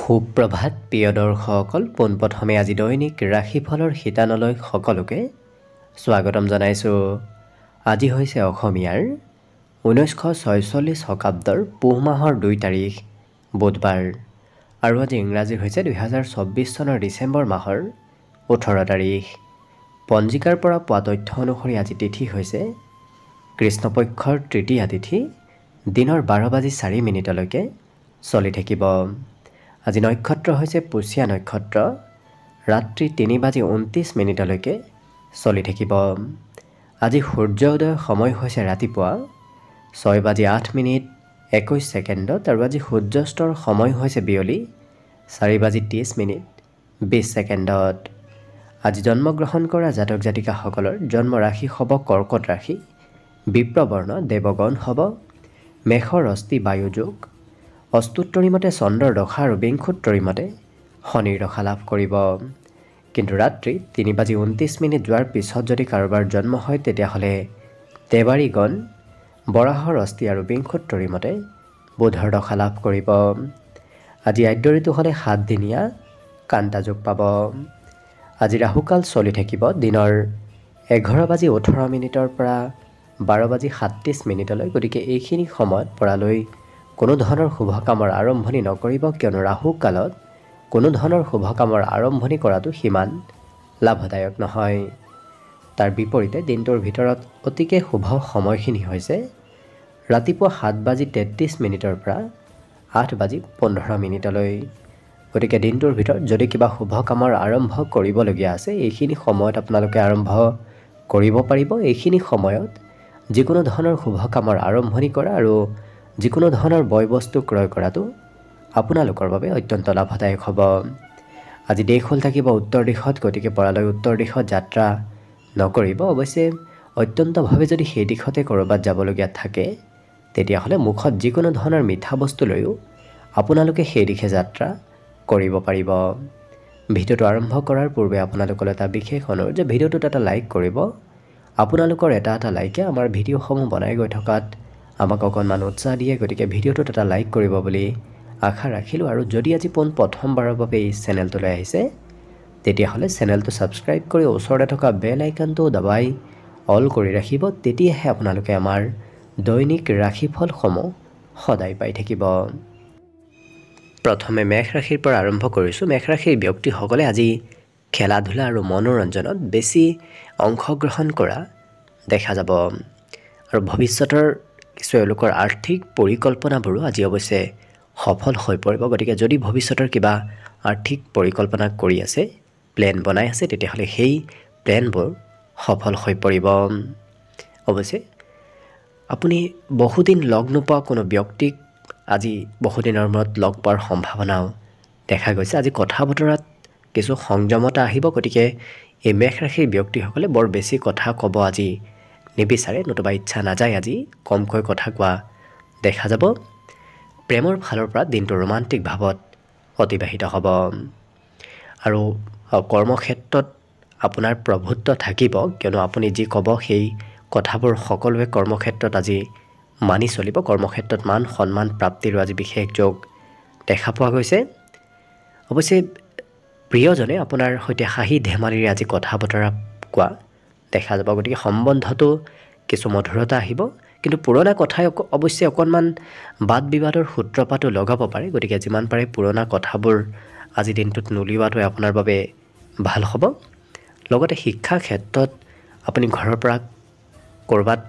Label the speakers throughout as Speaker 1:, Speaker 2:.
Speaker 1: সুপ্ৰভাত প্ৰিয় দৰ্শকসকল, পোনপ্ৰথমে আজি দৈনিক ৰাশিফলৰ শিতানলৈ সকলোকে স্বাগতম জনাইছোঁ। আজি হৈছে অসমীয়াৰ 1946 শকাব্দৰ পুহ মাহৰ 2 তাৰিখ বুধবাৰ আৰু আজি ইংৰাজীৰ হৈছে 2024 চনৰ ডিচেম্বৰ মাহৰ 18 তাৰিখ। পঞ্জিকাৰ পৰা পোৱা তথ্য অনুসৰি আজি তিথি হৈছে কৃষ্ণপক্ষৰ তৃতীয়া তিথি, দিনৰ 12:04 চলি থাকিব। আজি নক্ষত্ৰ হৈছে পুষ্যা নক্ষত্ৰ, ৰাত্ৰি 3:29 চলি থাকিব। আজি সূৰ্য উদয়ৰ সময় হৈছে ৰাতিপুৱা 6:08 আৰু আজি সূৰ্যাস্তৰ সময় হৈছে বিয়লি 4:30 আজি জন্মগ্ৰহণ কৰা জাতক জাতিকাসকলৰ জন্ম ৰাশি হ'ব কৰ্কট ৰাশি, বিপ্ৰবৰ্ণ দেৱগণ হ'ব, মেষৰ অস্থি বায়ুযোগ, অস্তুত্তৰী মতে চন্দ্ৰৰ দশা আৰু বিংশোত্তৰী মতে শনিৰ দশা লাভ কৰিব। কিন্তু ৰাত্ৰি 3:29 যোৱাৰ পিছত যদি কাৰোবাৰ জন্ম হয় তেতিয়াহ'লে দেৱাৰীগণ বৰাহৰ অস্থি আৰু বিংশোত্তৰী মতে বুধৰ দশা লাভ কৰিব। আজি আদ্য ঋতু হ'লে 7 দিনীয়া কান্তা যোগ পাব। আজি ৰাহুকাল চলি থাকিব দিনৰ 11:18 পৰা 12:37। গতিকে এইখিনি সময়ত পৰালৈ কোনো ধৰণৰ শুভ কামৰ আৰম্ভণি নকৰিব, কিয়নো ৰাহু কালত কোনো ধৰণৰ শুভ কামৰ আৰম্ভণি কৰাটো সিমান লাভদায়ক নহয়। তাৰ বিপৰীতে দিনটোৰ ভিতৰত অতিকে শুভ সময়খিনি হৈছে ৰাতিপুৱা 7:33 পৰা 8:15। গতিকে দিনটোৰ ভিতৰত যদি কিবা শুভ কামৰ আৰম্ভ কৰিবলগীয়া আছে এইখিনি সময়ত আপোনালোকে আৰম্ভ কৰিব পাৰিব। এইখিনি সময়ত যিকোনো ধৰণৰ শুভ কামৰ আৰম্ভণি কৰা আৰু যিকোনো ধৰণৰ বয় বস্তু ক্ৰয় কৰাটো আপোনালোকৰ বাবে অত্যন্ত লাভদায়ক হ'ব। আজি দেশ হ'ল থাকিব উত্তৰ দিশত, গতিকে পৰালৈ উত্তৰ দিশত যাত্ৰা নকৰিব। অৱশ্যে অত্যন্তভাৱে যদি সেই দিশতে ক'ৰবাত যাবলগীয়া থাকে তেতিয়াহ'লে মুখত যিকোনো ধৰণৰ মিঠা বস্তু লৈও আপোনালোকে সেই দিশে যাত্ৰা কৰিব পাৰিব। ভিডিঅ'টো আৰম্ভ কৰাৰ পূৰ্বে আপোনালোকলৈ এটা বিশেষ অনুৰোধ যে ভিডিঅ'টোত এটা লাইক কৰিব। আপোনালোকৰ এটা লাইকে আমাৰ ভিডিঅ'সমূহ বনাই গৈ থকাত আমাক অকণমান উৎসাহ দিয়ে, গতিকে ভিডিঅ'টোত এটা লাইক কৰিব বুলি আশা ৰাখিলোঁ। আৰু যদি আজি প্ৰথমবাৰৰ বাবে এই চেনেলটোলৈ আহিছে তেতিয়াহ'লে চেনেলটো ছাবস্ক্ৰাইব কৰি ওচৰতে থকা বেল আইকনটো দবাই অল কৰি ৰাখিব, তেতিয়াহে আপোনালোকে আমাৰ দৈনিক ৰাশিফলসমূহ সদায় পাই থাকিব। প্ৰথমে মেষ ৰাশিৰ পৰা আৰম্ভ কৰিছোঁ। মেষ ৰাশিৰ ব্যক্তিসকলে আজি খেলা ধূলা আৰু মনোৰঞ্জনত বেছি অংশগ্ৰহণ কৰা দেখা যাব আৰু ভৱিষ্যতৰ কিছু এওঁলোকৰ আৰ্থিক পৰিকল্পনাবোৰো আজি অৱশ্যে সফল হৈ পৰিব। গতিকে যদি ভৱিষ্যতৰ কিবা আৰ্থিক পৰিকল্পনা কৰি আছে, প্লেন বনাই আছে, তেতিয়াহ'লে সেই প্লেনবোৰ সফল হৈ পৰিব। অৱশ্যে আপুনি বহুদিন লগ নোপোৱা কোনো ব্যক্তিক আজি বহুদিনৰ মূৰত লগ পোৱাৰ সম্ভাৱনাও দেখা গৈছে। আজি কথা বতৰাত কিছু সংযমতা আহিব, গতিকে এই মেষ ৰাশিৰ ব্যক্তিসকলে বৰ বেছি কথা ক'ব আজি নিবিচাৰে, নতুবা ইচ্ছা নাযায় আজি কমকৈ কথা কোৱা দেখা যাব। প্ৰেমৰ ফালৰ পৰা দিনটো ৰোমান্টিক ভাৱত অতিবাহিত হ'ব আৰু কৰ্মক্ষেত্ৰত আপোনাৰ প্ৰভুত্ব থাকিব, কিয়নো আপুনি যি ক'ব সেই কথাবোৰ সকলোৱে কৰ্মক্ষেত্ৰত আজি মানি চলিব। কৰ্মক্ষেত্ৰত মান সন্মান প্ৰাপ্তিৰো আজি বিশেষ যোগ দেখা পোৱা গৈছে। অৱশ্যে প্ৰিয়জনে আপোনাৰ সৈতে হাঁহি ধেমালিৰে আজি কথা বতৰা কোৱা দেখা যাব, গতিকে সম্বন্ধটো কিছু মধুৰতা আহিব। কিন্তু পুৰণা কথাই অৱশ্যে অকণমান বাদ বিবাদৰ সূত্ৰপাতো লগাব পাৰে, গতিকে যিমান পাৰে পুৰণা কথাবোৰ আজি দিনটোত নুলিওৱাটোৱে আপোনাৰ বাবে ভাল হ'ব। লগতে শিক্ষা ক্ষেত্ৰত আপুনি ঘৰৰ পৰা ক'ৰবাত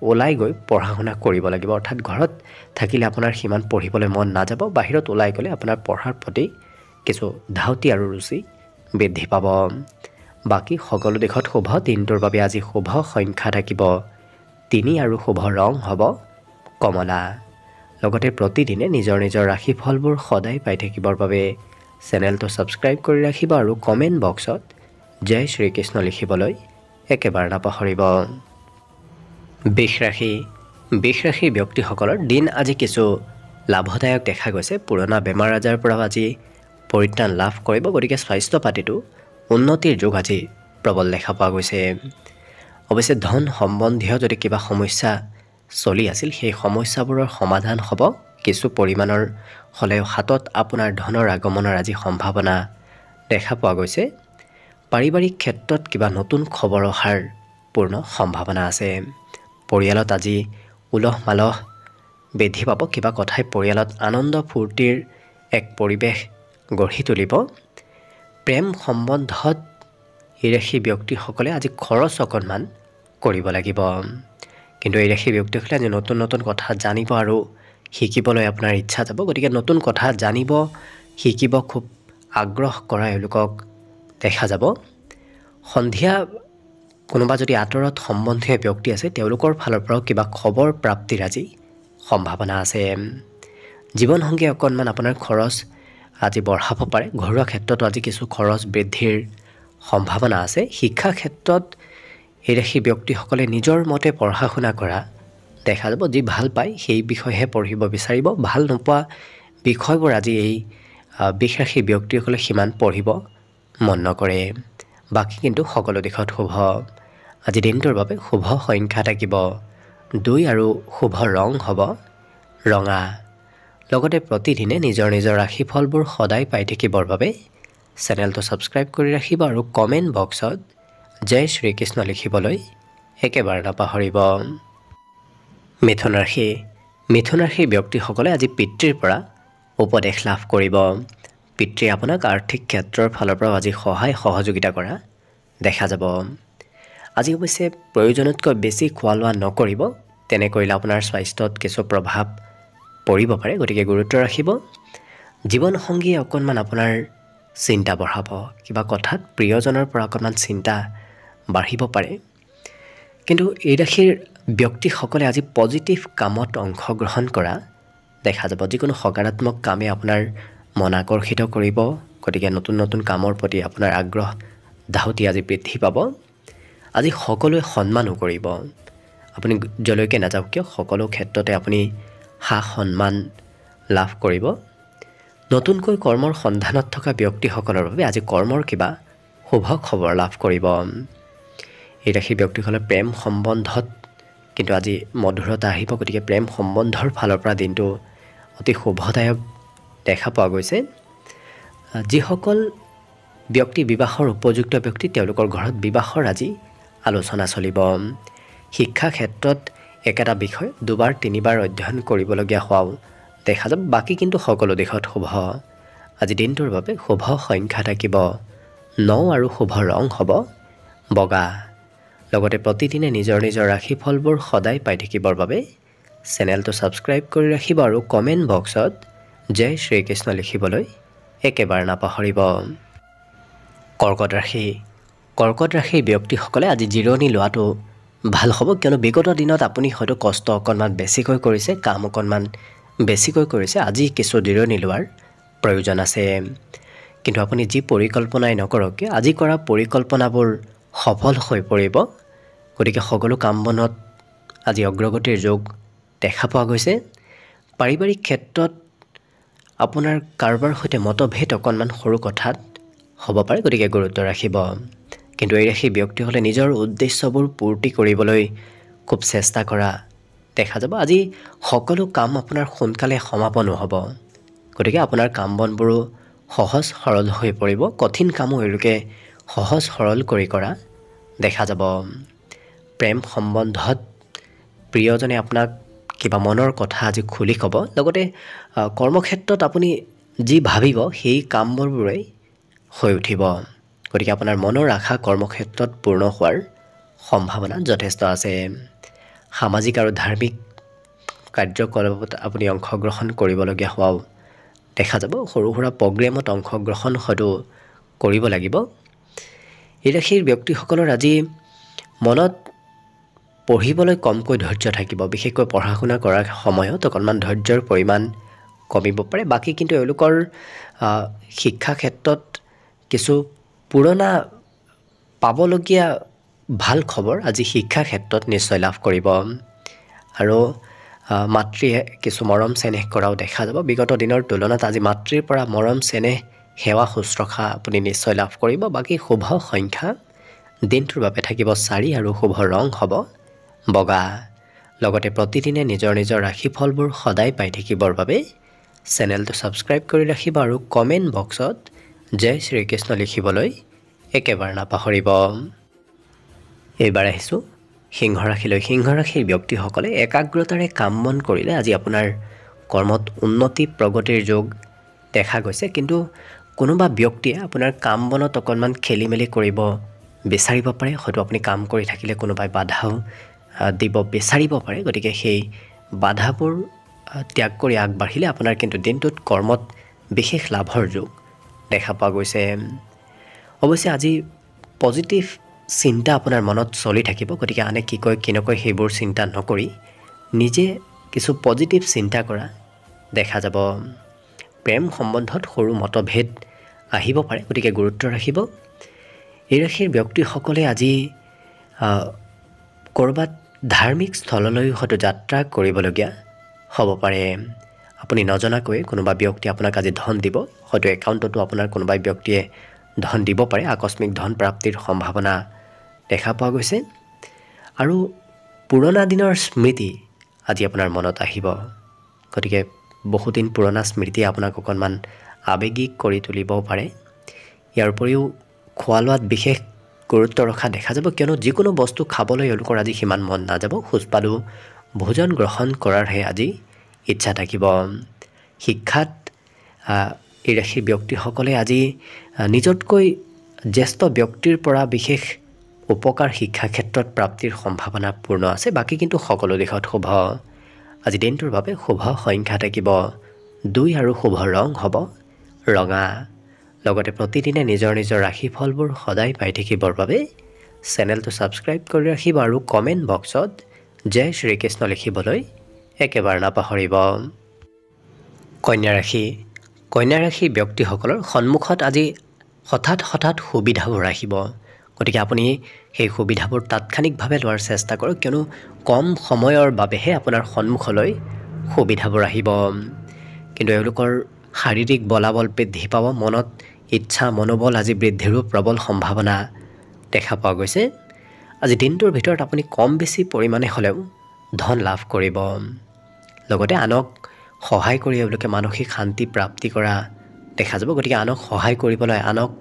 Speaker 1: ওলাই গৈ পঢ়া শুনা কৰিব লাগিব, অৰ্থাৎ ঘৰত থাকিলে আপোনাৰ সিমান পঢ়িবলৈ মন নাযাব, বাহিৰত ওলাই গ'লে আপোনাৰ পঢ়াৰ প্ৰতি কিছু ধাউতি আৰু ৰুচি বৃদ্ধি পাব। বাকী সকলো দিশত শুভ। দিনটোৰ বাবে আজি শুভ সংখ্যা থাকিব 3 আৰু শুভ ৰং হ'ব কমলা। লগতে প্ৰতিদিনে নিজৰ নিজৰ ৰাশিফলবোৰ সদায় পাই থাকিবৰ বাবে চেনেলটো ছাবস্ক্ৰাইব কৰি ৰাখিব আৰু কমেণ্ট বক্সত জয় শ্ৰীকৃষ্ণ লিখিবলৈ একেবাৰে নাপাহৰিব। বৃষ ৰাশিৰ ব্যক্তিসকলৰ দিন আজি কিছু লাভদায়ক দেখা গৈছে। পুৰণা বেমাৰ আজাৰৰ পৰা আজি পৰিত্ৰাণ লাভ কৰিব, গতিকে স্বাস্থ্য পাতিটো উন্নতিৰ যোগ আজি প্ৰবল দেখা পোৱা গৈছে। অৱশ্যে ধন সম্বন্ধীয় যদি কিবা সমস্যা চলি আছিল সেই সমস্যাবোৰৰ সমাধান হ'ব, কিছু পৰিমাণৰ হ'লেও হাতত আপোনাৰ ধনৰ আগমনৰ আজি সম্ভাৱনা দেখা পোৱা গৈছে। পাৰিবাৰিক ক্ষেত্ৰত কিবা নতুন খবৰ অহাৰ পূৰ্ণ সম্ভাৱনা আছে। পৰিয়ালত আজি উলহ মালহ বৃদ্ধি পাব। কিবা কথাই পৰিয়ালত আনন্দ ফূৰ্তিৰ এক পৰিৱেশ গঢ়ি তুলিব। প্ৰেম সম্বন্ধত এই ৰাশিৰ ব্যক্তিসকলে আজি খৰচ অকণমান কৰিব লাগিব। কিন্তু এই ৰাশিৰ ব্যক্তিসকলে আজি নতুন নতুন কথা জানিব আৰু শিকিবলৈ আপোনাৰ ইচ্ছা যাব। গতিকে নতুন কথা জানিব, শিকিব খুব আগ্ৰহ কৰা এওঁলোকক দেখা যাব। সন্ধিয়া কোনোবা যদি আঁতৰত সম্বন্ধীয় ব্যক্তি আছে তেওঁলোকৰ ফালৰ পৰাও কিবা খবৰ প্ৰাপ্তিৰ আজি সম্ভাৱনা আছে। জীৱনসংগী অকণমান আপোনাৰ খৰচ আজি বঢ়াব পাৰে। ঘৰুৱা ক্ষেত্ৰতো আজি কিছু খৰচ বৃদ্ধিৰ সম্ভাৱনা আছে। শিক্ষা ক্ষেত্ৰত এই ৰাশিৰ ব্যক্তিসকলে নিজৰ মতে পঢ়া শুনা কৰা দেখা যাব। যি ভাল পায় সেই বিষয়েহে পঢ়িব বিচাৰিব। ভাল নোপোৱা বিষয়বোৰ আজি এই বৃষ ৰাশিৰ ব্যক্তিসকলে সিমান পঢ়িব মন নকৰে। বাকী কিন্তু সকলো দিশত শুভ। আজি দিনটোৰ বাবে শুভ সংখ্যা থাকিব 2 আৰু শুভ ৰং হ'ব ৰঙা। লগতে প্ৰতিদিনে নিজৰ নিজৰ ৰাশিফলবোৰ সদায় পাই থাকিবৰ বাবে চেনেলটো ছাবস্ক্ৰাইব কৰি ৰাখিব আৰু কমেণ্ট বক্সত জয় শ্ৰীকৃষ্ণ লিখিবলৈ একেবাৰে নাপাহৰিব। মিথুন ৰাশি। মিথুন ৰাশিৰ ব্যক্তিসকলে আজি পিতৃৰ পৰা উপদেশ লাভ কৰিব। পিতৃয়ে আপোনাক আৰ্থিক ক্ষেত্ৰৰ ফালৰ পৰা আজি সহায় সহযোগিতা কৰা দেখা যাব। আজি অৱশ্যে প্ৰয়োজনতকৈ বেছি খোৱা লোৱা নকৰিব। তেনে কৰিলে আপোনাৰ স্বাস্থ্যত কিছু প্ৰভাৱ পৰিব পাৰে। গতিকে গুৰুত্ব ৰাখিব। জীৱনসংগীয়ে অকণমান আপোনাৰ চিন্তা বঢ়াব। কিবা কথাত প্ৰিয়জনৰ পৰা অকণমান চিন্তা বাঢ়িব পাৰে। কিন্তু এই ৰাশিৰ ব্যক্তিসকলে আজি পজিটিভ কামত অংশগ্ৰহণ কৰা দেখা যাব। যিকোনো সকাৰাত্মক কামে আপোনাৰ মন আকৰ্ষিত কৰিব। গতিকে নতুন নতুন কামৰ প্ৰতি আপোনাৰ আগ্ৰহ ধাউতি আজি বৃদ্ধি পাব। আজি সকলোৱে সন্মানো কৰিব। আপুনি যলৈকে নাযাওক কিয় সকলো ক্ষেত্ৰতে আপুনি সা সন্মান লাভ কৰিব। নতুনকৈ কৰ্মৰ সন্ধানত থকা ব্যক্তিসকলৰ বাবে আজি কৰ্মৰ কিবা শুভ খবৰ লাভ কৰিব। এই ৰাশিৰ ব্যক্তিসকলে প্ৰেম সম্বন্ধত কিন্তু আজি মধুৰতা আহিব। গতিকে প্ৰেম সম্বন্ধৰ ফালৰ পৰা দিনটো অতি শুভদায়ক দেখা পোৱা গৈছে। যিসকল ব্যক্তি বিবাহৰ উপযুক্ত ব্যক্তি তেওঁলোকৰ ঘৰত বিবাহৰ আজি আলোচনা চলিব। শিক্ষা ক্ষেত্ৰত একেটা বিষয় 2বাৰ 3বাৰ অধ্যয়ন কৰিবলগীয়া হোৱাও দেখা যাব। বাকী কিন্তু সকলো দিশত শুভ। আজি দিনটোৰ বাবে শুভ সংখ্যা থাকিব 9 আৰু শুভ ৰং হ'ব বগা। লগতে প্ৰতিদিনে নিজৰ নিজৰ ৰাশিফলবোৰ সদায় পাই থাকিবৰ বাবে চেনেলটো ছাবস্ক্ৰাইব কৰি ৰাখিব আৰু কমেণ্ট বক্সত জয় শ্ৰীকৃষ্ণ লিখিবলৈ একেবাৰে নাপাহৰিব। কৰ্কট ৰাশি। কৰ্কট ৰাশিৰ ব্যক্তিসকলে আজি জিৰণি লোৱাটো ভাল হ'ব। কিয়নো বিগত দিনত আপুনি হয়তো কষ্ট অকণমান বেছিকৈ কৰিছে, কাম অকণমান বেছিকৈ কৰিছে। আজি কিছু জিৰণি লোৱাৰ প্ৰয়োজন আছে। কিন্তু আপুনি যি পৰিকল্পনাই নকৰক কিয় আজি কৰা পৰিকল্পনাবোৰ সফল হৈ পৰিব। গতিকে সকলো কাম বনত আজি অগ্ৰগতিৰ যোগ দেখা পোৱা গৈছে। পাৰিবাৰিক ক্ষেত্ৰত আপোনাৰ কাৰোবাৰ সৈতে মতভেদ অকণমান সৰু কথাত হ'ব পাৰে। গতিকে গুৰুত্ব ৰাখিব। কিন্তু এই ৰাশিৰ ব্যক্তিসকলে নিজৰ উদ্দেশ্যবোৰ পূৰ্তি কৰিবলৈ খুব চেষ্টা কৰা দেখা যাব। আজি সকলো কাম আপোনাৰ সোনকালে সমাপন হ'ব। গতিকে আপোনাৰ কাম বনবোৰো সহজ সৰল হৈ পৰিব। কঠিন কামো এওঁলোকে সহজ সৰল কৰি কৰা দেখা যাব। প্ৰেম সম্বন্ধত প্ৰিয়জনে আপোনাক কিবা মনৰ কথা আজি খুলি ক'ব। লগতে কৰ্মক্ষেত্ৰত আপুনি যি ভাবিব সেই কামবোৰেই হৈ উঠিব। গতিকে আপোনাৰ মনৰ আশা কৰ্মক্ষেত্ৰত পূৰ্ণ হোৱাৰ সম্ভাৱনা যথেষ্ট আছে। সামাজিক আৰু ধাৰ্মিক কাৰ্যকলাপত আপুনি অংশগ্ৰহণ কৰিবলগীয়া হোৱাও দেখা যাব। সৰু সুৰা প্ৰগ্ৰেমত অংশগ্ৰহণ হয়তো কৰিব লাগিব। এই ৰাশিৰ ব্যক্তিসকলৰ আজি মনত পঢ়িবলৈ কমকৈ ধৈৰ্য থাকিব। বিশেষকৈ পঢ়া শুনা কৰাৰ সময়ত অকণমান ধৈৰ্যৰ পৰিমাণ কমিব পাৰে। বাকী কিন্তু এওঁলোকৰ শিক্ষা ক্ষেত্ৰত কিছু পুৰণা পাবলগীয়া ভাল খবৰ আজি শিক্ষা ক্ষেত্ৰত নিশ্চয় লাভ কৰিব। আৰু মাতৃয়ে কিছু মৰম চেনেহ কৰাও দেখা যাব। বিগত দিনৰ তুলনাত আজি মাতৃৰ পৰা মৰম চেনেহ সেৱা শুশ্ৰূষা আপুনি নিশ্চয় লাভ কৰিব। বাকী শুভ সংখ্যা দিনটোৰ বাবে থাকিব 4 আৰু শুভ ৰং হ'ব বগা। লগতে প্ৰতিদিনে নিজৰ নিজৰ ৰাশিফলবোৰ সদায় পাই থাকিবৰ বাবে চেনেলটো ছাবস্ক্ৰাইব কৰি ৰাখিব আৰু কমেণ্ট বক্সত জয় শ্ৰীকৃষ্ণ লিখিবলৈ একেবাৰে নাপাহৰিব। এইবাৰ আহিছোঁ সিংহ ৰাশিলৈ। সিংহ ৰাশিৰ ব্যক্তিসকলে একাগ্ৰতাৰে কাম বন কৰিলে আজি আপোনাৰ কৰ্মত উন্নতি প্ৰগতিৰ যোগ দেখা গৈছে, কিন্তু কোনোবা ব্যক্তিয়ে আপোনাৰ কাম বনত অকণমান খেলি মেলি কৰিব বিচাৰিব পাৰে। হয়তো আপুনি কাম কৰি থাকিলে কোনোবাই বাধাও দিব বিচাৰিব পাৰে, গতিকে সেই বাধাবোৰ ত্যাগ কৰি আগবাঢ়িলে আপোনাৰ কিন্তু দিনটোত কৰ্মত বিশেষ লাভৰ যোগ দেখা পোৱা গৈছে। অৱশ্যে আজি পজিটিভ চিন্তা আপোনাৰ মনত চলি থাকিব, গতিকে আনে কি কয় কি নকয় সেইবোৰ চিন্তা নকৰি নিজে কিছু পজিটিভ চিন্তা কৰা দেখা যাব। প্ৰেম সম্বন্ধত সৰু মতভেদ আহিব পাৰে, গতিকে গুৰুত্ব ৰাখিব। এই ৰাশিৰ ব্যক্তিসকলে আজি ক'ৰবাত ধাৰ্মিক স্থললৈ হয়তো যাত্ৰা কৰিবলগীয়া হ'ব পাৰে। আপুনি নজনাকৈ কোনোবা ব্যক্তিয়ে আপোনাক আজি ধন দিব, হয়তো একাউণ্টতো আপোনাৰ কোনোবা ব্যক্তিয়ে ধন দিব পাৰে। আকস্মিক ধন প্ৰাপ্তিৰ সম্ভাৱনা দেখা পোৱা গৈছে। আৰু পুৰণা দিনৰ স্মৃতি আজি আপোনাৰ মনত আহিব, গতিকে বহুদিন পুৰণা স্মৃতিয়ে আপোনাক অকণমান আৱেগিক কৰি তুলিবও পাৰে। ইয়াৰ উপৰিও খোৱা লোৱাত বিশেষ গুৰুত্ব ৰখা দেখা যাব, কিয়নো যিকোনো বস্তু খাবলৈ এওঁলোকৰ আজি সিমান মন নাযাব। সুস্বাদু ভোজন গ্ৰহণ কৰাৰহে আজি ইচ্ছা থাকিব। শিক্ষাত এই ৰাশিৰ ব্যক্তিসকলে আজি নিজতকৈ জ্যেষ্ঠ ব্যক্তিৰ পৰা বিশেষ উপকাৰ শিক্ষা ক্ষেত্ৰত প্ৰাপ্তিৰ সম্ভাৱনা পূৰ্ণ আছে। বাকী কিন্তু সকলো দিশত শুভ। আজি দিনটোৰ বাবে শুভ সংখ্যা থাকিব 2 আৰু শুভ ৰং হ'ব ৰঙা। লগতে প্ৰতিদিনে নিজৰ নিজৰ ৰাশিফলবোৰ সদায় পাই থাকিবৰ বাবে চেনেলটো ছাবস্ক্ৰাইব কৰি ৰাখিব আৰু কমেণ্ট বক্সত জয় শ্ৰীকৃষ্ণ লিখিবলৈ একেবাৰে নাপাহৰিব। কন্যা ৰাশি। কন্যা ৰাশি ব্যক্তিসকলৰ সন্মুখত আজি হঠাৎ সুবিধাবোৰ আহিব, গতিকে আপুনি সেই সুবিধাবোৰ তাৎক্ষণিকভাৱে লোৱাৰ চেষ্টা কৰক, কিয়নো কম সময়ৰ বাবেহে আপোনাৰ সন্মুখলৈ সুবিধাবোৰ আহিব। কিন্তু এওঁলোকৰ শাৰীৰিক বলাবল বৃদ্ধি পাব, মনত ইচ্ছা মনোবল আজি বৃদ্ধিৰো প্ৰবল সম্ভাৱনা দেখা পোৱা গৈছে। আজি দিনটোৰ ভিতৰত আপুনি কম বেছি পৰিমাণে হ'লেও ধন লাভ কৰিব। লগতে আনক সহায় কৰি এওঁলোকে মানসিক শান্তি প্ৰাপ্তি কৰা দেখা যাব, গতিকে আনক সহায় কৰিবলৈ, আনক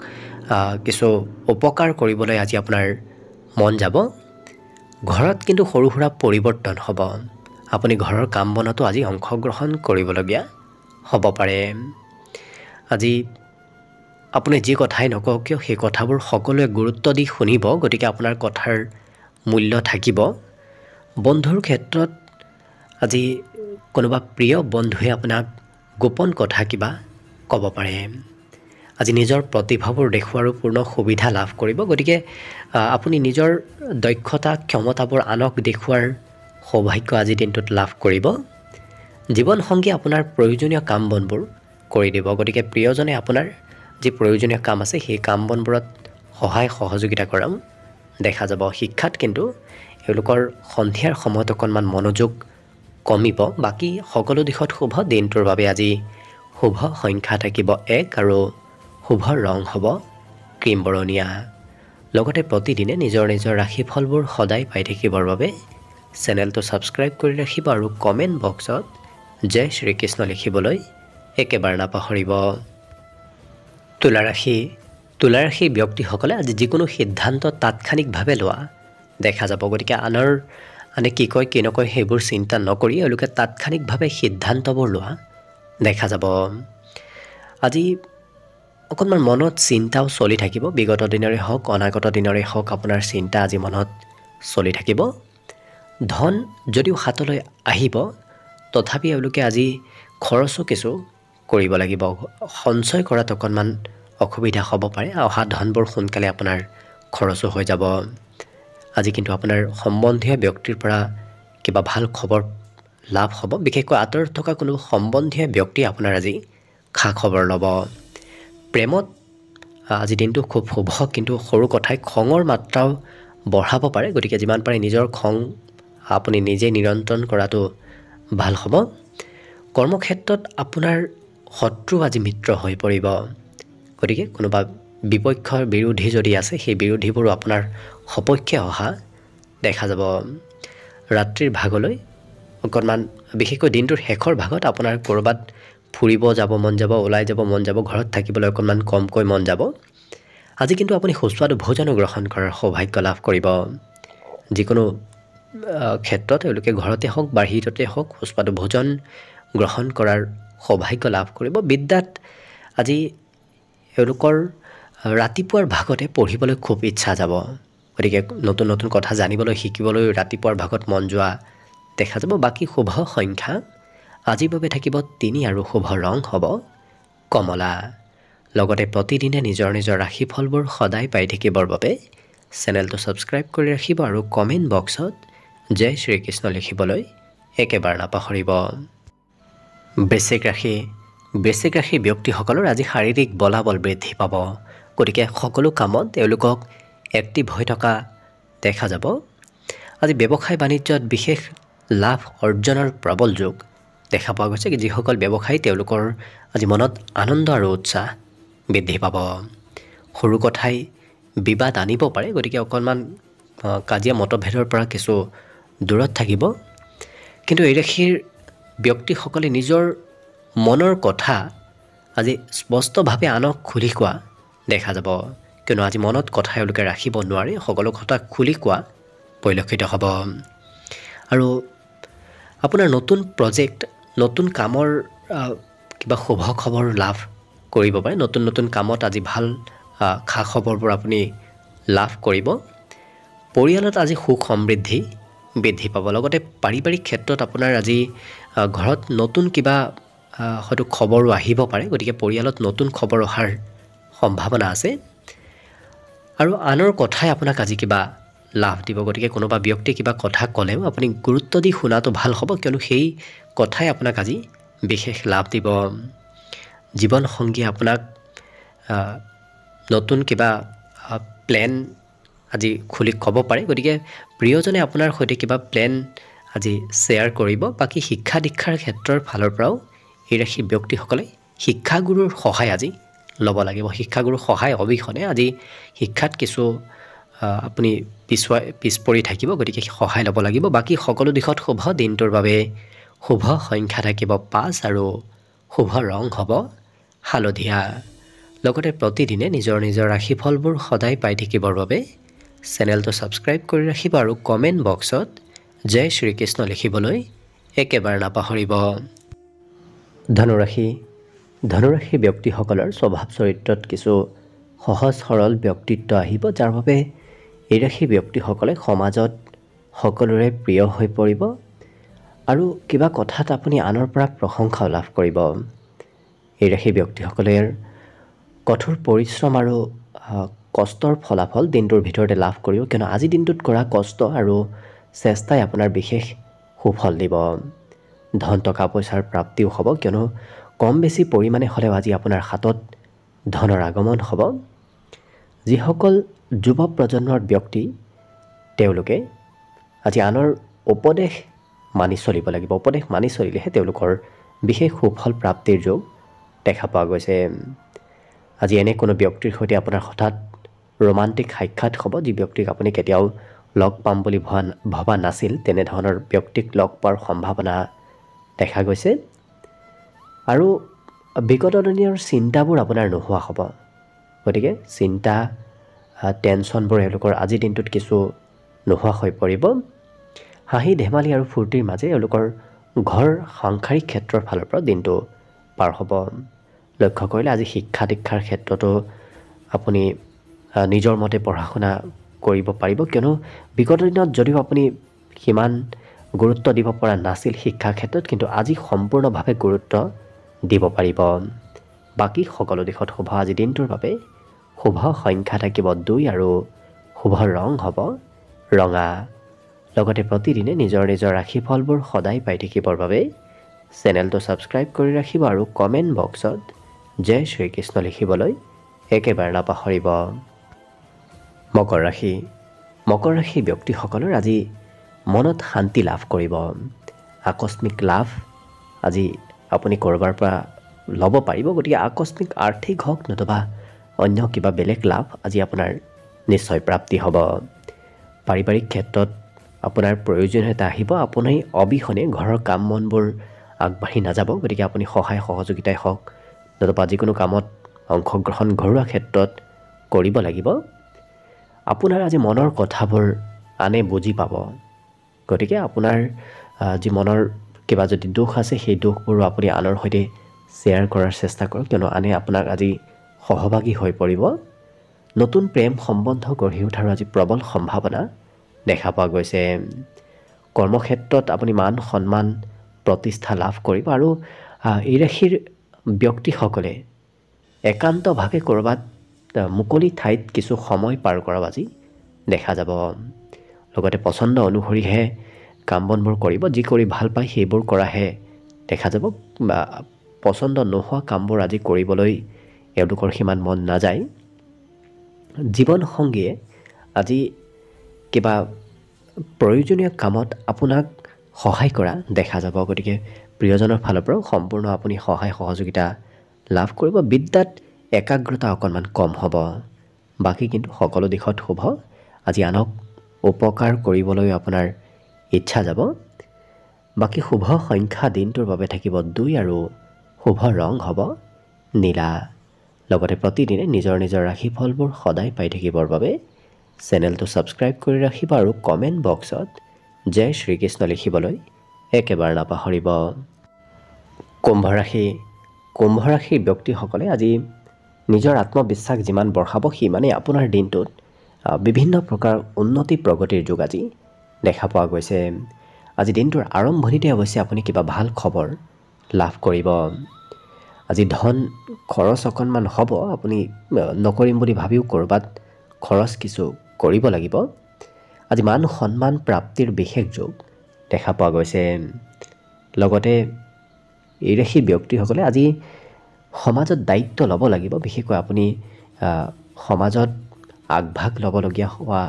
Speaker 1: কিছু উপকাৰ কৰিবলৈ আজি আপোনাৰ মন যাব। ঘৰত কিন্তু সৰু সুৰা পৰিৱৰ্তন হ'ব। আপুনি ঘৰৰ কাম বনতো আজি অংশগ্ৰহণ কৰিবলগীয়া হ'ব পাৰে। আজি আপুনি যি কথাই নকওক কিয় সেই কথাবোৰ সকলোৱে গুৰুত্ব দি শুনিব, গতিকে আপোনাৰ কথাৰ মূল্য থাকিব। বন্ধুৰ ক্ষেত্ৰত আজি কোনোবা প্ৰিয় বন্ধুৱে আপোনাক গোপন কথা কিবা ক'ব পাৰে। আজি নিজৰ প্ৰতিভাবোৰ দেখুৱাৰো পূৰ্ণ সুবিধা লাভ কৰিব, গতিকে আপুনি নিজৰ দক্ষতা ক্ষমতাবোৰ আনক দেখুৱাৰ সৌভাগ্য আজি দিনটোত লাভ কৰিব। জীৱনসংগী আপোনাৰ প্ৰয়োজনীয় কাম বনবোৰ কৰি দিব, গতিকে প্ৰিয়জনে আপোনাৰ যি প্ৰয়োজনীয় কাম আছে সেই কাম বনবোৰত সহায় সহযোগিতা কৰাও দেখা যাব। শিক্ষাত কিন্তু এওঁলোকৰ সন্ধিয়াৰ সময়ত অকণমান মনোযোগ কমিব। বাকী সকলো দিশত শুভ। দিনটোৰ বাবে আজি শুভ সংখ্যা থাকিব 1 আৰু শুভ ৰং হ'ব ক্ৰীম বৰণীয়া। লগতে প্ৰতিদিনে নিজৰ নিজৰ ৰাশিফলবোৰ সদায় পাই থাকিবৰ বাবে চেনেলটো ছাবস্ক্ৰাইব কৰি ৰাখিব আৰু কমেণ্ট বক্সত জয় শ্ৰীকৃষ্ণ লিখিবলৈ একেবাৰে নাপাহৰিব। তুলা ৰাশি। তুলা ৰাশিৰ ব্যক্তিসকলে আজি যিকোনো সিদ্ধান্ত তাৎক্ষণিকভাৱে লোৱা দেখা যাব, গতিকে আনে কি কয় কি নকয় সেইবোৰ চিন্তা নকৰি এওঁলোকে তাৎক্ষণিকভাৱে সিদ্ধান্তবোৰ লোৱা দেখা যাব। আজি অকণমান মনত চিন্তাও চলি থাকিব, বিগত দিনৰে হওক অনাগত দিনৰে হওক আপোনাৰ চিন্তা আজি মনত চলি থাকিব। ধন যদিও হাতলৈ আহিব, তথাপি এওঁলোকে আজি খৰচো কিছু কৰিব লাগিব। সঞ্চয় কৰাত অকণমান অসুবিধা হ'ব পাৰে, অহা ধনবোৰ সোনকালে আপোনাৰ খৰচো হৈ যাব। আজি কিন্তু আপোনাৰ সম্বন্ধীয় ব্যক্তিৰ পৰা কিবা ভাল খবৰ লাভ হ'ব, বিশেষকৈ আঁতৰত থকা কোনো সম্বন্ধীয় ব্যক্তিয়ে আপোনাৰ আজি খা খবৰ ল'ব। প্ৰেমত আজি দিনটো খুব শুভ, কিন্তু সৰু কথাই খঙৰ মাত্ৰাও বঢ়াব পাৰে, গতিকে যিমান পাৰে নিজৰ খং আপুনি নিজে নিয়ন্ত্ৰণ কৰাটো ভাল হ'ব। কৰ্মক্ষেত্ৰত আপোনাৰ শত্ৰু আজি মিত্ৰ হৈ পৰিব, গতিকে কোনোবা বিপক্ষৰ বিৰোধী যদি আছে সেই বিৰোধীবোৰো আপোনাৰ সপক্ষে অহা দেখা যাব। ৰাত্ৰিৰ ভাগলৈ অকণমান বিশেষকৈ দিনটোৰ শেষৰ ভাগত আপোনাৰ ক'ৰবাত ফুৰিব যাব মন যাব, ওলাই যাব মন যাব, ঘৰত থাকিবলৈ অকণমান কমকৈ মন যাব। আজি কিন্তু আপুনি সুস্বাদু ভোজনো গ্ৰহণ কৰাৰ সৌভাগ্য লাভ কৰিব। যিকোনো ক্ষেত্ৰত তেওঁলোকে ঘৰতে হওক বাহিৰতে হওক সুস্বাদু ভোজন গ্ৰহণ কৰাৰ সৌভাগ্য লাভ কৰিব। বিদ্যাত আজি এওঁলোকৰ ৰাতিপুৱাৰ ভাগতে পঢ়িবলৈ খুব ইচ্ছা যাব। গতিকে নতুন নতুন কথা জানিবলৈ শিকিবলৈ ৰাতিপুৱাৰ ভাগত মন যোৱা দেখা যাব। বাকী শুভ সংখ্যা আজিৰ বাবে থাকিব 3 আৰু শুভ ৰং হ'ব কমলা। লগতে প্ৰতিদিনে নিজৰ নিজৰ ৰাশিফলবোৰ সদায় পাই থাকিবৰ বাবে চেনেলটো ছাবস্ক্ৰাইব কৰি ৰাখিব আৰু কমেণ্ট বক্সত জয় শ্ৰীকৃষ্ণ লিখিবলৈ একেবাৰে নাপাহৰিব। বৃশ্চিক ৰাশি ব্যক্তিসকলৰ আজি শাৰীৰিক বলাবল বৃদ্ধি পাব। গতিকে সকলো কামত তেওঁলোকক এক্টিভ হৈ থকা দেখা যাব। আজি ব্যৱসায় বাণিজ্যত বিশেষ লাভ অৰ্জনৰ প্ৰবল যোগ দেখা পোৱা গৈছে। যিসকল ব্যৱসায়ী তেওঁলোকৰ আজি মনত আনন্দ আৰু উৎসাহ বৃদ্ধি পাব। সৰু কথাই বিবাদ আনিব পাৰে, গতিকে অকণমান কাজিয়া মতভেদৰ পৰা কিছু দূৰত থাকিব। কিন্তু এই ৰাশিৰ ব্যক্তিসকলে নিজৰ মনৰ কথা আজি স্পষ্টভাৱে আনক খুলি কোৱা দেখা যাব। কিয়নো আজি মনত কথা এওঁলোকে ৰাখিব নোৱাৰে, সকলো কথা খুলি কোৱা পৰিলক্ষিত হ'ব। আৰু আপোনাৰ নতুন প্ৰজেক্ট, নতুন কামৰ কিবা শুভ খবৰ লাভ কৰিব পাৰে। নতুন নতুন কামত আজি ভাল খা খবৰবোৰ আপুনি লাভ কৰিব। পৰিয়ালত আজি সুখ সমৃদ্ধি বৃদ্ধি পাব। লগতে পাৰিবাৰিক ক্ষেত্ৰত আপোনাৰ আজি ঘৰত নতুন কিবা হয়তো খবৰো আহিব পাৰে। গতিকে পৰিয়ালত নতুন খবৰ অহাৰ সম্ভাৱনা আছে। আৰু আনৰ কথাই আপোনাক আজি কিবা লাভ দিব। গতিকে কোনোবা ব্যক্তিয়ে কিবা কথা ক'লেও আপুনি গুৰুত্ব দি শুনাটো ভাল হ'ব, কিয়নো সেই কথাই আপোনাক আজি বিশেষ লাভ দিব। জীৱনসংগীয়ে আপোনাক নতুন কিবা প্লেন আজি খুলি ক'ব পাৰে। গতিকে প্ৰিয়জনে আপোনাৰ সৈতে কিবা প্লেন আজি শ্বেয়াৰ কৰিব। বাকী শিক্ষা দীক্ষাৰ ক্ষেত্ৰৰ ফালৰ পৰাও এই ৰাশিৰ ব্যক্তিসকলে শিক্ষাগুৰুৰ সহায় আজি ল'ব লাগিব। শিক্ষাগুৰুৰ সহায় অবিহনে আজি শিক্ষাত কিছু আপুনি পিছ পৰি থাকিব। গতিকে সহায় ল'ব লাগিব। বাকী সকলো দিশত শুভ। দিনটোৰ বাবে শুভ সংখ্যা থাকিব 5 আৰু শুভ ৰং হ'ব হালধীয়া। লগতে প্ৰতিদিনে নিজৰ নিজৰ ৰাশিফলবোৰ সদায় পাই থাকিবৰ বাবে চেনেলটো ছাবস্ক্ৰাইব কৰি ৰাখিব আৰু কমেণ্ট বক্সত জয় শ্ৰীকৃষ্ণ লিখিবলৈ একেবাৰে নাপাহৰিব। ধনুৰাশি ব্যক্তিসকলৰ স্বভাৱ চৰিত্ৰত কিছু সহজ সৰল ব্যক্তিত্ব আহিব, যাৰ বাবে এই ৰাশি ব্যক্তিসকলে সমাজত সকলোৰে প্ৰিয় হৈ পৰিব আৰু কিবা কথাত আপুনি আনৰ পৰা প্ৰশংসাও লাভ কৰিব। এই ৰাশি ব্যক্তিসকলে কঠোৰ পৰিশ্ৰম আৰু কষ্টৰ ফলাফল দিনটোৰ ভিতৰতে লাভ কৰিব, কিয়নো আজি দিনটোত কৰা কষ্ট আৰু চেষ্টাই আপোনাৰ বিশেষ সুফল দিব। ধন টকা পইচাৰ প্ৰাপ্তিও হ'ব, কিয়নো কম বেছি পৰিমাণে হ'লেও আজি আপোনাৰ হাতত ধনৰ আগমন হ'ব। যিসকল যুৱ প্ৰজন্মৰ ব্যক্তি তেওঁলোকে আজি আনৰ উপদেশ মানি চলিব লাগিব। উপদেশ মানি চলিলেহে তেওঁলোকৰ বিশেষ সুফল প্ৰাপ্তিৰ যোগ দেখা পোৱা গৈছে। আজি এনে কোনো ব্যক্তিৰ সৈতে আপোনাৰ হঠাৎ ৰোমান্টিক সাক্ষাৎ হ'ব, যি ব্যক্তিক আপুনি কেতিয়াও লগ পাম বুলি ভবা নাছিল। তেনেধৰণৰ ব্যক্তিক লগ পোৱাৰ সম্ভাৱনা দেখা গৈছে। আৰু বিগত দিনৰ চিন্তাবোৰ আপোনাৰ নোহোৱা হ'ব। গতিকে চিন্তা টেনশ্যনবোৰ এওঁলোকৰ আজিৰ দিনটোত কিছু নোহোৱা হৈ পৰিব। হাঁহি ধেমালি আৰু ফূৰ্তিৰ মাজে এওঁলোকৰ ঘৰ সাংসাৰিক ক্ষেত্ৰৰ ফালৰ পৰা দিনটো পাৰ হ'ব। লক্ষ্য কৰিলে আজি শিক্ষা দীক্ষাৰ ক্ষেত্ৰতো আপুনি নিজৰ মতে পঢ়া শুনা কৰিব পাৰিব, কিয়নো বিগত দিনত যদিও আপুনি সিমান গুৰুত্ব দিব পৰা নাছিল শিক্ষাৰ ক্ষেত্ৰত, কিন্তু আজি সম্পূৰ্ণভাৱে গুৰুত্ব দিব পাৰিব। বাকী সকলো দিশত শুভ। আজি দিনটোৰ বাবে শুভ সংখ্যা থাকিব 2 আৰু শুভ ৰং হ'ব ৰঙা। লগতে প্ৰতিদিনে নিজৰ নিজৰ ৰাশিফলবোৰ সদায় পাই থাকিবৰ বাবে চেনেলটো ছাবস্ক্ৰাইব কৰি ৰাখিব আৰু কমেণ্ট বক্সত জয় শ্ৰীকৃষ্ণ লিখিবলৈ একেবাৰে নাপাহৰিব। মকৰ ৰাশি ব্যক্তিসকলৰ আজি মনত শান্তি লাভ কৰিব। আকস্মিক লাভ আজি আপুনি ক'ৰবাৰ পৰা ল'ব পাৰিব। গতিকে আকস্মিক আৰ্থিক হওক নতুবা অন্য কিবা বেলেগ লাভ আজি আপোনাৰ নিশ্চয় প্ৰাপ্তি হ'ব। পাৰিবাৰিক ক্ষেত্ৰত আপোনাৰ প্ৰয়োজনীয়তা আহিব। আপুনি অবিহনে ঘৰৰ কাম বনবোৰ আগবাঢ়ি নাযাব। গতিকে আপুনি সহায় সহযোগিতাই হওক নতুবা যিকোনো কামত অংশগ্ৰহণ ঘৰুৱা ক্ষেত্ৰত কৰিব লাগিব। আপোনাৰ আজি মনৰ কথাবোৰ আনে বুজি পাব। গতিকে আপোনাৰ যি মনৰ কিবা যদি দুখ আছে সেই দুখবোৰ আপুনি আনৰ সৈতে শ্বেয়াৰ কৰাৰ চেষ্টা কৰক, কিয়নো আনে আপোনাক আজি সহভাগী হৈ পৰিব। নতুন প্ৰেম সম্বন্ধ গঢ়ি উঠাৰ আজি প্ৰবল সম্ভাৱনা দেখা পোৱা গৈছে। কৰ্মক্ষেত্ৰত আপুনি মান সন্মান প্ৰতিষ্ঠা লাভ কৰিব আৰু এই ৰাশিৰ ব্যক্তিসকলে একান্তভাৱে ক'ৰবাত মুকলি ঠাইত কিছু সময় পাৰ কৰা আজি দেখা যাব। লগতে পচন্দ অনুসৰিহে কাম বনবোৰ কৰিব, যি কৰি ভাল পায় সেইবোৰ কৰাহে দেখা যাব। পচন্দ নোহোৱা কামবোৰ আজি কৰিবলৈ এওঁলোকৰ সিমান মন নাযায়। জীৱনসংগীয়ে আজি কিবা প্ৰয়োজনীয় কামত আপোনাক সহায় কৰা দেখা যাব। গতিকে প্ৰিয়জনৰ ফালৰ পৰাও সম্পূৰ্ণ আপুনি সহায় সহযোগিতা লাভ কৰিব। বিদ্যাত একাগ্ৰতা অকণমান কম হ'ব, বাকী কিন্তু সকলো দিশত শুভ। আজি আনক উপকাৰ কৰিবলৈ আপোনাৰ ইচ্ছা যাব। বাকী শুভ সংখ্যা দিনটোৰ বাবে থাকিব 2 আৰু শুভ ৰং হ'ব নীলা। লগতে প্ৰতিদিনে নিজৰ নিজৰ ৰাশিফলবোৰ সদায় পাই থাকিবৰ বাবে চেনেলটো ছাবস্ক্ৰাইব কৰি ৰাখিব আৰু কমেণ্ট বক্সত জয় শ্ৰীকৃষ্ণ লিখিবলৈ একেবাৰে নাপাহৰিব। কুম্ভ ৰাশি। কুম্ভ ৰাশিৰ ব্যক্তিসকলে আজি নিজৰ আত্মবিশ্বাস যিমান বঢ়াব সিমানেই আপোনাৰ দিনটোত বিভিন্ন প্ৰকাৰ উন্নতি প্ৰগতিৰ যুগ আজি দেখা পোৱা গৈছে। আজি দিনটোৰ আৰম্ভণিতে অৱশ্যে আপুনি কিবা ভাল খবৰ লাভ কৰিব। আজি ধন খৰচ অকণমান হ'ব, আপুনি নকৰিম বুলি ভাবিও ক'ৰবাত খৰচ কিছু কৰিব লাগিব। আজি মান সন্মান প্ৰাপ্তিৰ বিশেষ যোগ দেখা পোৱা গৈছে। লগতে এই ৰাশিৰ ব্যক্তিসকলে আজি সমাজত দায়িত্ব ল'ব লাগিব। বিশেষকৈ আপুনি সমাজত আগভাগ ল'বলগীয়া হোৱা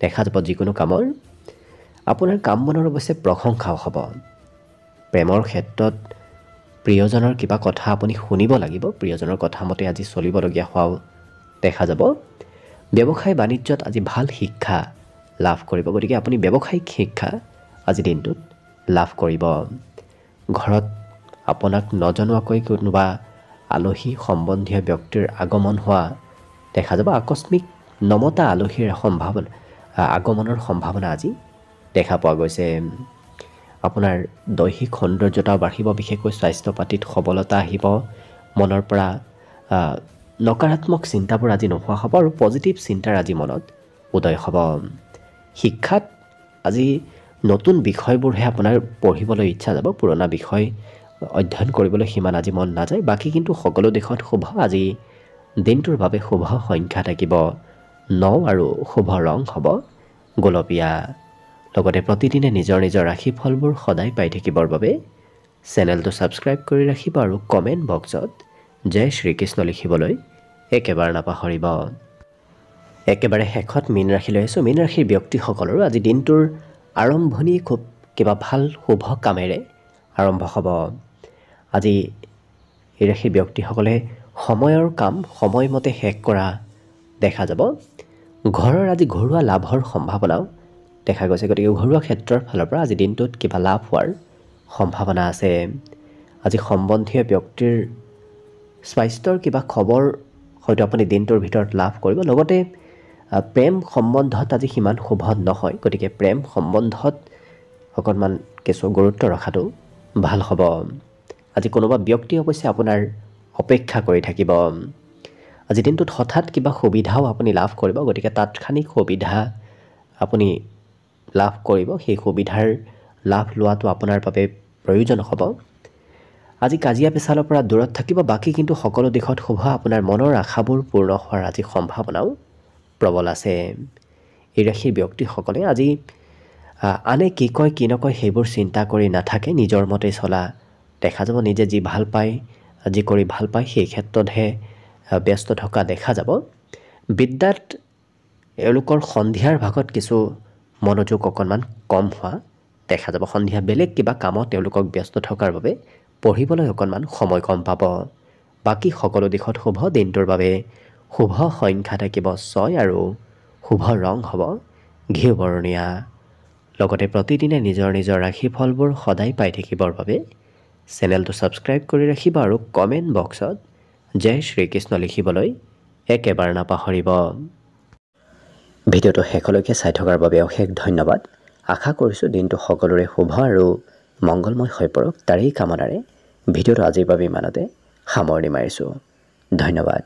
Speaker 1: দেখা যাব যিকোনো কামৰ। আপোনাৰ কাম বনৰ অৱশ্যে প্ৰশংসাও হ'ব। প্ৰেমৰ ক্ষেত্ৰত প্ৰিয়জনৰ কিবা কথা আপুনি শুনিব লাগিব, প্ৰিয়জনৰ কথা মতে আজি চলিবলগীয়া হোৱাও দেখা যাব। ব্যৱসায় বাণিজ্যত আজি ভাল শিক্ষা লাভ কৰিব। গতিকে আপুনি ব্যৱসায়িক শিক্ষা আজি দিনটোত লাভ কৰিব। ঘৰত আপোনাক নজনোৱাকৈ কোনোবা আলহী সম্বন্ধীয় ব্যক্তিৰ আগমন হোৱা দেখা যাব। আকস্মিক নমতা আলহীৰ আগমনৰ সম্ভাৱনা আজি দেখা পোৱা গৈছে। আপোনাৰ দৈহিক সৌন্দৰ্যতাও বাঢ়িব, বিশেষকৈ স্বাস্থ্য পাতিত সবলতা আহিব। মনৰ পৰা নকাৰাত্মক চিন্তাবোৰ আজি নোহোৱা হ'ব আৰু পজিটিভ চিন্তাৰ আজি মনত উদয় হ'ব। শিক্ষাত আজি নতুন বিষয়বোৰহে আপোনাৰ পঢ়িবলৈ ইচ্ছা যাব, পুৰণা বিষয় অধ্যয়ন কৰিবলৈ সিমান আজি মন নাযায়। বাকী কিন্তু সকলো দিশত শুভ। আজি দিনটোৰ বাবে শুভ সংখ্যা থাকিব 9 আৰু শুভ ৰং হ'ব গোলপীয়া। লগতে প্ৰতিদিনে নিজৰ নিজৰ ৰাশিফলবোৰ সদায় পাই থাকিবৰ বাবে চেনেলটো ছাবস্ক্ৰাইব কৰি ৰাখিব আৰু কমেণ্ট বক্সত জয় শ্ৰীকৃষ্ণ লিখিবলৈ একেবাৰে নাপাহৰিব। একেবাৰে শেষত মীন ৰাশিলৈ আছোঁ। মীন ৰাশিৰ ব্যক্তিসকলৰো আজি দিনটোৰ আৰম্ভণি খুব কিবা ভাল শুভ কামেৰে আৰম্ভ হ'ব। আজি এই ৰাশিৰ ব্যক্তিসকলে সময়ৰ কাম সময়মতে শেষ কৰা দেখা যাব। ঘৰৰ আজি ঘৰুৱা লাভৰ সম্ভাৱনাও দেখা গৈছে। গতিকে ঘৰুৱা ক্ষেত্ৰৰ ফালৰ পৰা আজি দিনটোত কিবা লাভ হোৱাৰ সম্ভাৱনা আছে। আজি সম্বন্ধীয় ব্যক্তিৰ স্বাস্থ্যৰ কিবা খবৰ হয়তো আপুনি দিনটোৰ ভিতৰত লাভ কৰিব। লগতে প্ৰেম সম্বন্ধত আজি সিমান শুভ নহয়, গতিকে প্ৰেম সম্বন্ধত অকণমান কিছু গুৰুত্ব ৰখাটো ভাল হ'ব। আজি কোনোবা ব্যক্তি অৱশ্যে আপোনাৰ অপেক্ষা কৰি থাকিব। আজি দিনটোত হঠাৎ কিবা সুবিধাও আপুনি লাভ কৰিব, গতিকে তাৎক্ষণিক সুবিধা আপুনি লাভ কৰিব। সেই সুবিধাৰ লাভ লোৱাটো আপোনাৰ বাবে প্ৰয়োজন হ'ব। আজি কাজিয়া পেচালৰ পৰা দূৰত থাকিব, বাকী কিন্তু সকলো দিশত শুভ। আপোনাৰ মনৰ আশাবোৰ পূৰ্ণ হোৱাৰ আজি সম্ভাৱনাও প্ৰবল আছে। এই ৰাশিৰ ব্যক্তিসকলে আজি আনে কি কয় কি নকয় সেইবোৰ চিন্তা কৰি নাথাকে, নিজৰ মতে চলা দেখা যাব। নিজে যি ভাল পায়, যি কৰি ভাল পায় সেই ক্ষেত্ৰতহে ব্যস্ত থকা দেখা যাব। বিদ্যাত এওঁলোকৰ সন্ধিয়াৰ ভাগত কিছু মনোযোগ অকণমান কম হোৱা দেখা যাব। সন্ধিয়া বেলেগ কিবা কামত তেওঁলোকক ব্যস্ত থকাৰ বাবে পঢ়িবলৈ অকণমান সময় কম পাব। বাকী সকলো দিশত শুভ। দিনটোৰ বাবে শুভ সংখ্যা থাকিব 6 আৰু শুভ ৰং হ'ব ঘিউ বৰণীয়া। লগতে প্ৰতিদিনে নিজৰ নিজৰ ৰাশিফলবোৰ সদায় পাই থাকিবৰ বাবে চেনেলটো ছাবস্ক্ৰাইব কৰি ৰাখিব আৰু কমেণ্ট বক্সত জয় শ্ৰীকৃষ্ণ লিখিবলৈ একেবাৰে নাপাহৰিব। ভিডিঅ'টো শেষলৈকে চাই থকাৰ বাবে অশেষ ধন্যবাদ। আশা কৰিছোঁ দিনটো সকলোৰে শুভ আৰু মংগলময় হৈ পৰক, তাৰেই কামনাৰে ভিডিঅ'টো আজিৰ বাবে ইমানতে সামৰণি মাৰিছোঁ। ধন্যবাদ।